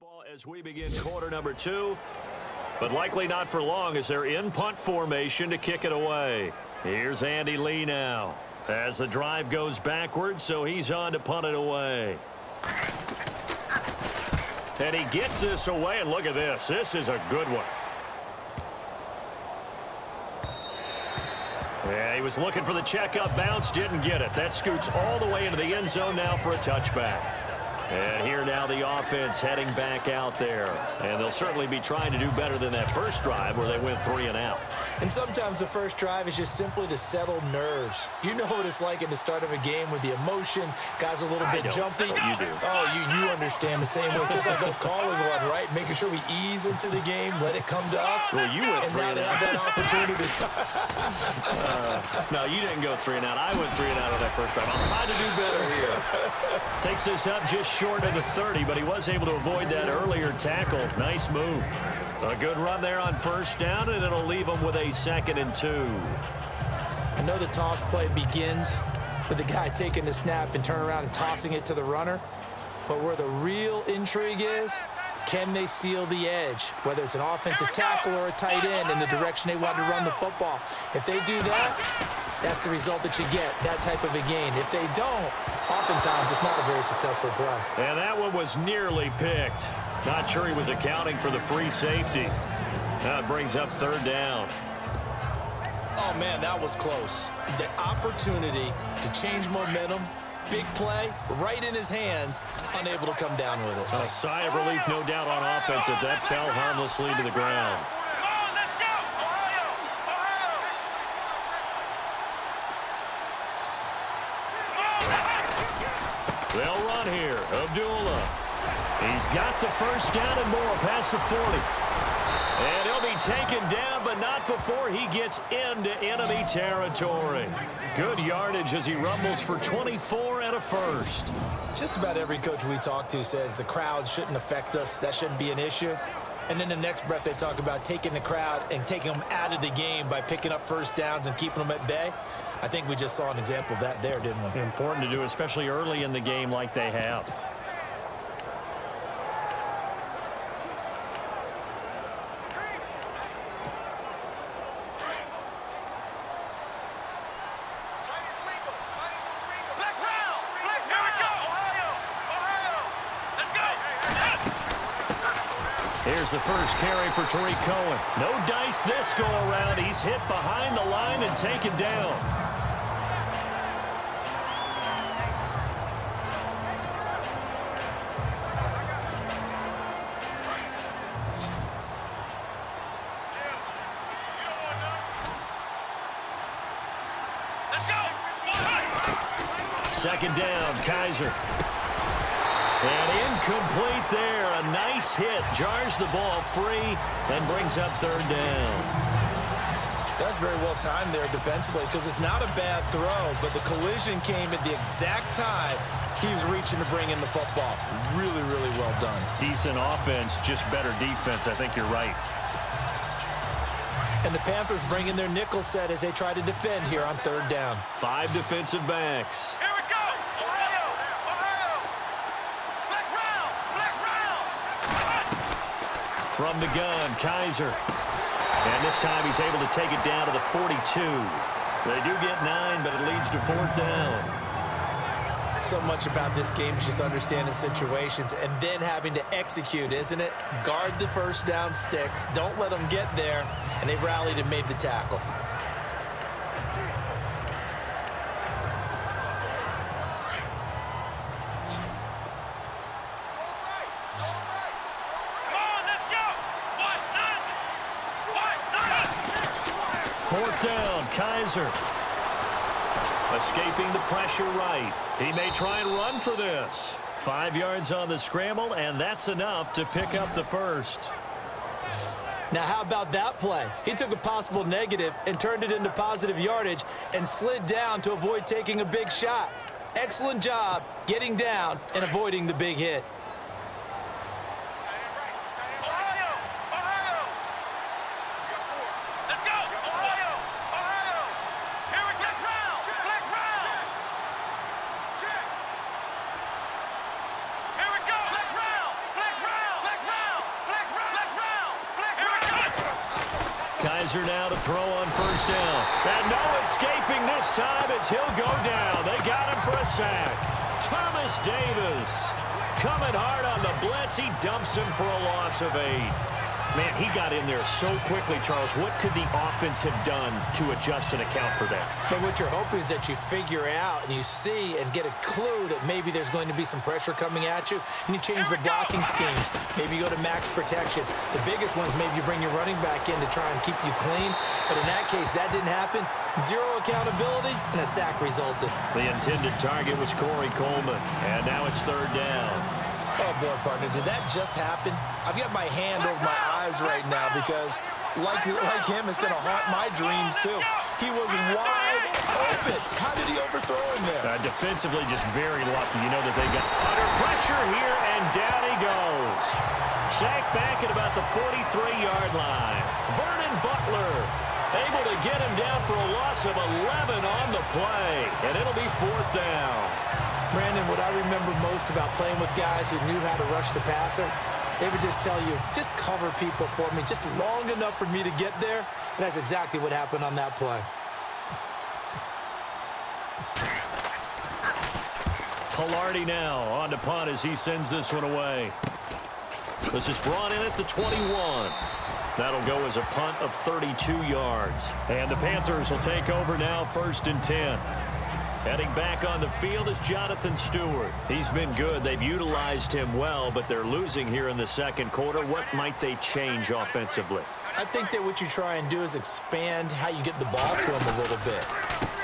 Ball as we begin quarter number 2, but likely not for long as they're in punt formation to kick it away. Here's Andy Lee now as the drive goes backwards, so he's on to punt it away. And he gets this away, and look at this. This is a good one. Yeah, he was looking for the checkup bounce, didn't get it. That scoots all the way into the end zone now for a touchback. And here now the offense heading back out there. And they'll certainly be trying to do better than that first drive where they went 3 and out. And sometimes the first drive is just simply to settle nerves. You know what it's like at the start of a game with the emotion. Guys a little bit jumpy. You do. Oh, you understand the same way. It's just like us calling one, right? Making sure we ease into the game, let it come to us. Well, you went 3 and out. And now they have that opportunity. No, you didn't go 3 and out. I went 3 and out on that first drive. I'll try to do better here. Takes this up just short of the 30, but he was able to avoid that earlier tackle. Nice move. A good run there on first down, and it'll leave him with a 2nd and 2. I know the toss play begins with the guy taking the snap and turning around and tossing it to the runner. But where the real intrigue is, can they seal the edge? Whether it's an offensive tackle or a tight end in the direction they want to run the football. If they do that, that's the result that you get, that type of a gain. If they don't, oftentimes it's not a very successful play. And that one was nearly picked. Not sure he was accounting for the free safety. Now it brings up 3rd down. Oh, man, that was close. The opportunity to change momentum, big play, right in his hands, unable to come down with it. A sigh of relief, no doubt, on offense if that fell harmlessly to the ground. They'll run here. Abdullah. He's got the first down and more past the 40. And he'll be taken down, but not before he gets into enemy territory. Good yardage as he rumbles for 24 and a first. Just about every coach we talk to says the crowd shouldn't affect us. That shouldn't be an issue. And then the next breath they talk about taking the crowd and taking them out of the game by picking up first downs and keeping them at bay. I think we just saw an example of that there, didn't we? Important to do, especially early in the game like they have. Here's the first carry for Tariq Cohen. No dice this go-around. He's hit behind the line and taken down. Second down, Kaiser. And incomplete there. A nice hit. Jars the ball free and brings up 3rd down. That's very well timed there defensively because it's not a bad throw, but the collision came at the exact time he was reaching to bring in the football. Really, really well done. Decent offense, just better defense. I think you're right. And the Panthers bring in their nickel set as they try to defend here on 3rd down. 5 defensive backs. From the gun, Kaiser. And this time he's able to take it down to the 42. They do get 9, but it leads to 4th down. So much about this game is just understanding situations and then having to execute, isn't it? Guard the first down sticks. Don't let them get there. And they rallied and made the tackle. Fourth down, Kaiser. Escaping the pressure right. He may try and run for this. 5 yards on the scramble, and that's enough to pick up the first. Now, how about that play? He took a possible negative and turned it into positive yardage and slid down to avoid taking a big shot. Excellent job getting down and avoiding the big hit. Here we go. Flex round. Kaiser now to throw on first down. And no escaping this time as he'll go down. They got him for a sack. Thomas Davis coming hard on the blitz. He dumps him for a loss of 8. Man, he got in there so quickly, Charles. What could the offense have done to adjust and account for that? But what you're hoping is that you figure out and you see and get a clue that maybe there's going to be some pressure coming at you, and you change the blocking schemes. Maybe you go to max protection. The biggest one is maybe you bring your running back in to try and keep you clean. But in that case, that didn't happen. Zero accountability, and a sack resulted. The intended target was Corey Coleman, and now it's third down. Oh, boy, partner, did that just happen? I've got my hand over my eyes right now because, like him, it's going to haunt my dreams, too. He was wide open. How did he overthrow him there? Defensively, just very lucky. You know that they got under pressure here, and down he goes. Sacked back at about the 43-yard line. Vernon Butler able to get him down for a loss of 11 on the play, and it'll be fourth down. Brandon, what I remember most about playing with guys who knew how to rush the passer, they would just tell you, just cover people for me, just long enough for me to get there. And that's exactly what happened on that play. Pilardi now on to punt as he sends this one away. This is brought in at the 21. That'll go as a punt of 32 yards. And the Panthers will take over now, 1st and 10. Heading back on the field is Jonathan Stewart. He's been good. They've utilized him well, but they're losing here in the second quarter. What might they change offensively? I think that what you try and do is expand how you get the ball to him a little bit.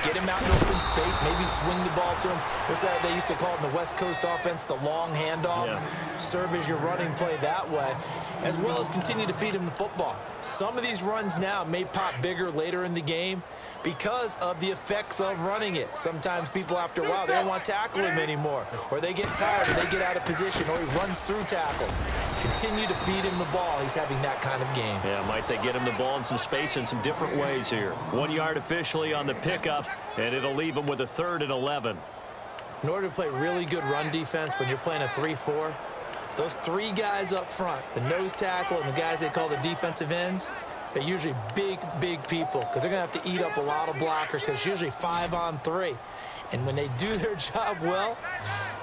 Get him out in open space, maybe swing the ball to him. What's that they used to call it in the West Coast offense, the long handoff? Yeah. Serve as your running play that way, as well as continue to feed him the football. Some of these runs now may pop bigger later in the game because of the effects of running it. Sometimes people, after a while, they don't want to tackle him anymore, or they get tired, or they get out of position, or he runs through tackles. Continue to feed him the ball. He's having that kind of game. Yeah, might they get him the ball in some space in some different ways here. 1 yard officially on the pickup, and it'll leave him with a 3rd and 11. In order to play really good run defense when you're playing a 3-4, those 3 guys up front, the nose tackle and the guys they call the defensive ends, they're usually big people because they're going to have to eat up a lot of blockers because it's usually 5 on 3. And when they do their job well,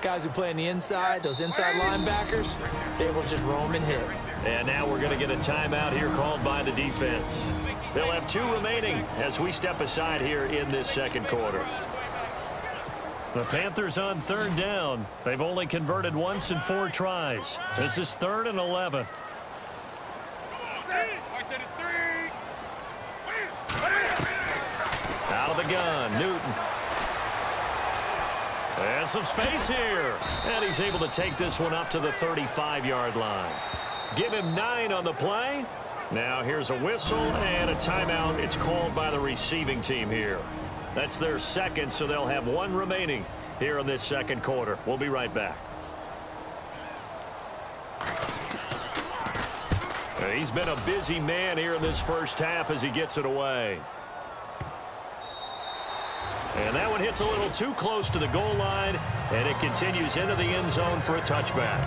guys who play on the inside, those inside linebackers, they will just roam and hit. And now we're going to get a timeout here called by the defense. They'll have 2 remaining as we step aside here in this second quarter. The Panthers on 3rd down. They've only converted once in 4 tries. This is 3rd and 11. Out of the gun, Newton. And some space here. And he's able to take this one up to the 35-yard line. Give him 9 on the play. Now here's a whistle and a timeout. It's called by the receiving team here. That's their second, so they'll have 1 remaining here in this second quarter. We'll be right back. He's been a busy man here in this first half as he gets it away. And that one hits a little too close to the goal line, and it continues into the end zone for a touchback.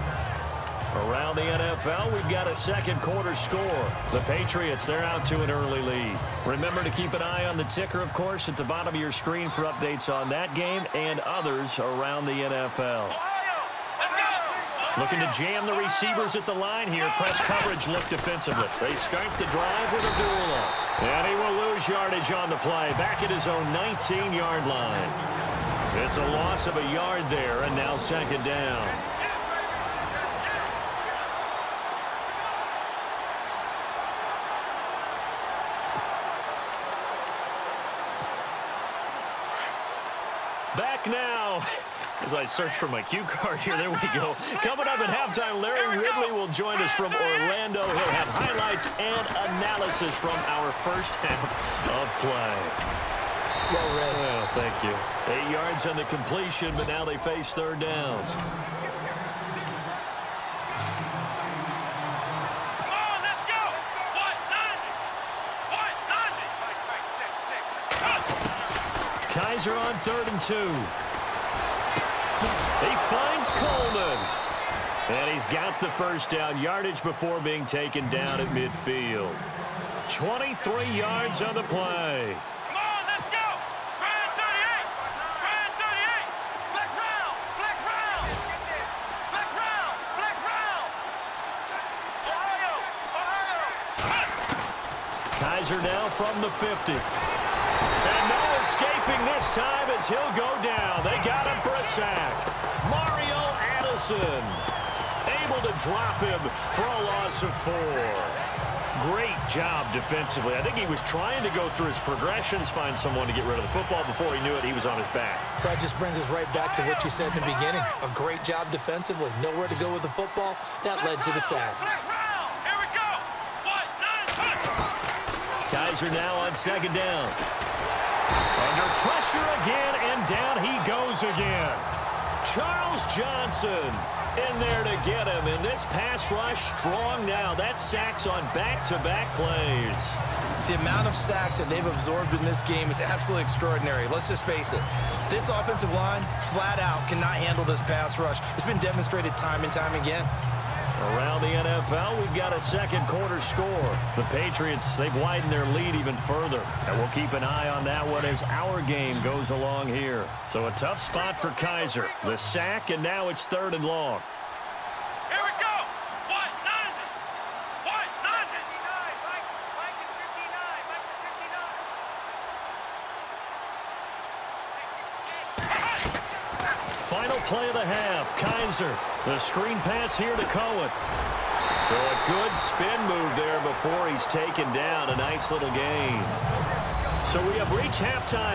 Around the NFL, we've got a second quarter score. The Patriots, they're out to an early lead. Remember to keep an eye on the ticker, of course, at the bottom of your screen for updates on that game and others around the NFL. Looking to jam the receivers at the line here. Press coverage look defensively. They start the drive with Abdullah. And he will lose yardage on the play. Back at his own 19-yard line. It's a loss of a yard there, and now second down. Back now. As I search for my cue card here, there we go. Coming up at halftime, Larry Ridley will join us from Orlando. He'll have highlights and analysis from our first half of play. Well read. Well, thank you. 8 yards on the completion, but now they face third down. Kaiser on 3rd and 2. He finds Coleman. And he's got the first down, yardage before being taken down at midfield. 23 yards on the play. Come on, let's go. Grand 38. Grand 38. Flex round. Flex round. Flex round. Flex round. Ohio. Kaiser now from the 50. And no escaping this time as he'll go down. They got him for a sack. Mario Addison able to drop him for a loss of 4. Great job defensively. I think he was trying to go through his progressions, find someone to get rid of the football. Before he knew it, he was on his back. So that just brings us right back to what you said in the beginning. A great job defensively. Nowhere to go with the football. That led to the sack. Here we go. 1-9. Kaiser now on second down. Under pressure again, and down he goes again. Charles Johnson in there to get him, and this pass rush strong now. That sacks on back-to-back plays. The amount of sacks that they've absorbed in this game is absolutely extraordinary. Let's just face it. This offensive line, flat out, cannot handle this pass rush. It's been demonstrated time and time again. Around the NFL, we've got a second quarter score. The Patriots, they've widened their lead even further. And we'll keep an eye on that one as our game goes along here. So a tough spot for Kaiser. The sack, and now it's 3rd and long. Here we go. 1-9. 1-9. Final play of the half. Kaiser, the screen pass here to Cohen. So a good spin move there before he's taken down. A nice little gain. So we have reached halftime.